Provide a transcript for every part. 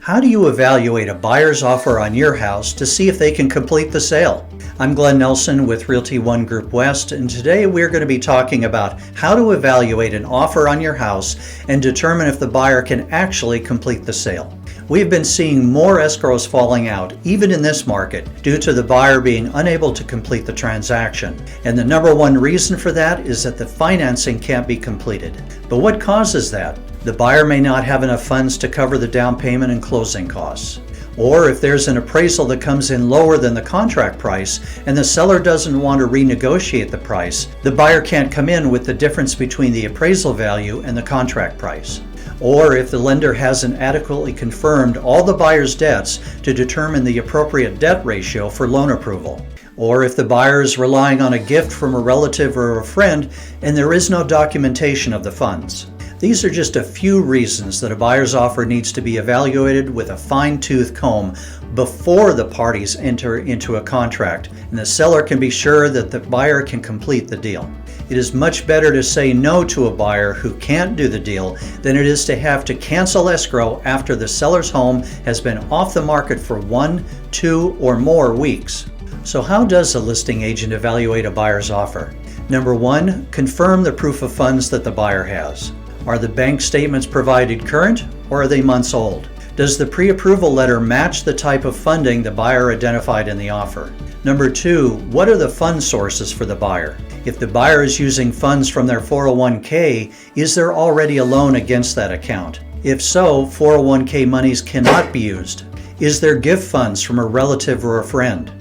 How do you evaluate a buyer's offer on your house to see if they can complete the sale? I'm Glen Nelson with Realty One Group West, and today we're going to be talking about how to evaluate an offer on your house and determine if the buyer can actually complete the sale. We've been seeing more escrows falling out, even in this market, due to the buyer being unable to complete the transaction. And the number one reason for that is that the financing can't be completed. But what causes that? The buyer may not have enough funds to cover the down payment and closing costs. Or if there's an appraisal that comes in lower than the contract price and the seller doesn't want to renegotiate the price, the buyer can't come in with the difference between the appraisal value and the contract price. Or if the lender hasn't adequately confirmed all the buyer's debts to determine the appropriate debt ratio for loan approval. Or if the buyer is relying on a gift from a relative or a friend and there is no documentation of the funds. These are just a few reasons that a buyer's offer needs to be evaluated with a fine-tooth comb before the parties enter into a contract and the seller can be sure that the buyer can complete the deal. It is much better to say no to a buyer who can't do the deal than it is to have to cancel escrow after the seller's home has been off the market for 1, 2, or more weeks. So how does a listing agent evaluate a buyer's offer? Number 1, confirm the proof of funds that the buyer has. Are the bank statements provided current or are they months old? Does the pre-approval letter match the type of funding the buyer identified in the offer? Number 2, what are the fund sources for the buyer? If the buyer is using funds from their 401k, is there already a loan against that account? If so, 401k monies cannot be used. Is there gift funds from a relative or a friend?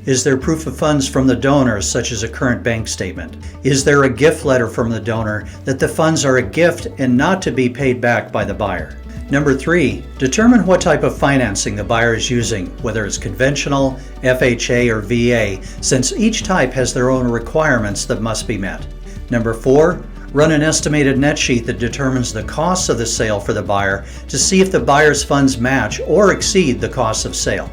Is there proof of funds from the donor, such as a current bank statement? Is there a gift letter from the donor that the funds are a gift and not to be paid back by the buyer? Number 3, determine what type of financing the buyer is using, whether it's conventional, FHA, or VA, since each type has their own requirements that must be met. Number 4, run an estimated net sheet that determines the costs of the sale for the buyer to see if the buyer's funds match or exceed the cost of sale.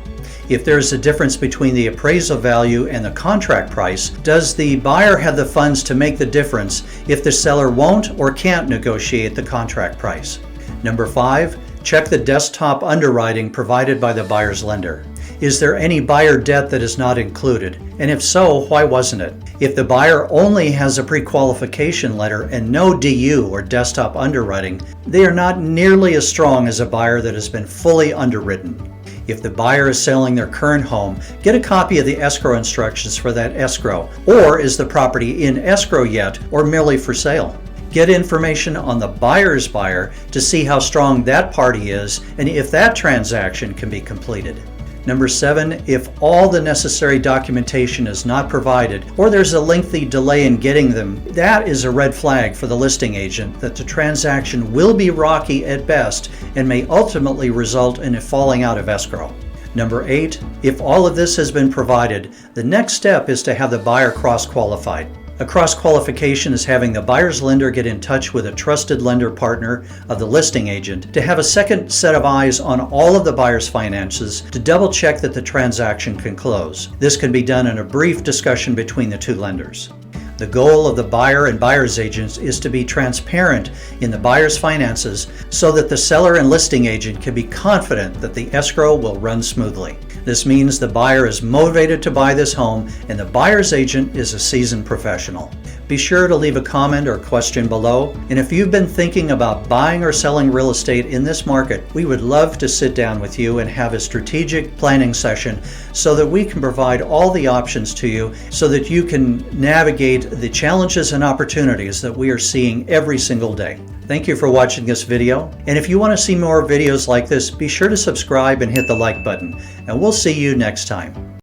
If there is a difference between the appraisal value and the contract price, does the buyer have the funds to make the difference if the seller won't or can't negotiate the contract price? Number 5, check the desktop underwriting provided by the buyer's lender. Is there any buyer debt that is not included? And if so, why wasn't it? If the buyer only has a pre-qualification letter and no DU or desktop underwriting, they are not nearly as strong as a buyer that has been fully underwritten. If the buyer is selling their current home, get a copy of the escrow instructions for that escrow. Or is the property in escrow yet or merely for sale? Get information on the buyer's buyer to see how strong that party is and if that transaction can be completed. Number 7, if all the necessary documentation is not provided or there's a lengthy delay in getting them, that is a red flag for the listing agent that the transaction will be rocky at best and may ultimately result in a falling out of escrow. Number 8, if all of this has been provided, the next step is to have the buyer cross-qualified. A cross-qualification is having the buyer's lender get in touch with a trusted lender partner of the listing agent to have a second set of eyes on all of the buyer's finances to double-check that the transaction can close. This can be done in a brief discussion between the two lenders. The goal of the buyer and buyer's agents is to be transparent in the buyer's finances so that the seller and listing agent can be confident that the escrow will run smoothly. This means the buyer is motivated to buy this home and the buyer's agent is a seasoned professional. Be sure to leave a comment or question below. And if you've been thinking about buying or selling real estate in this market, we would love to sit down with you and have a strategic planning session so that we can provide all the options to you so that you can navigate the challenges and opportunities that we are seeing every single day. Thank you for watching this video. And if you want to see more videos like this, be sure to subscribe and hit the like button. And we'll see you next time.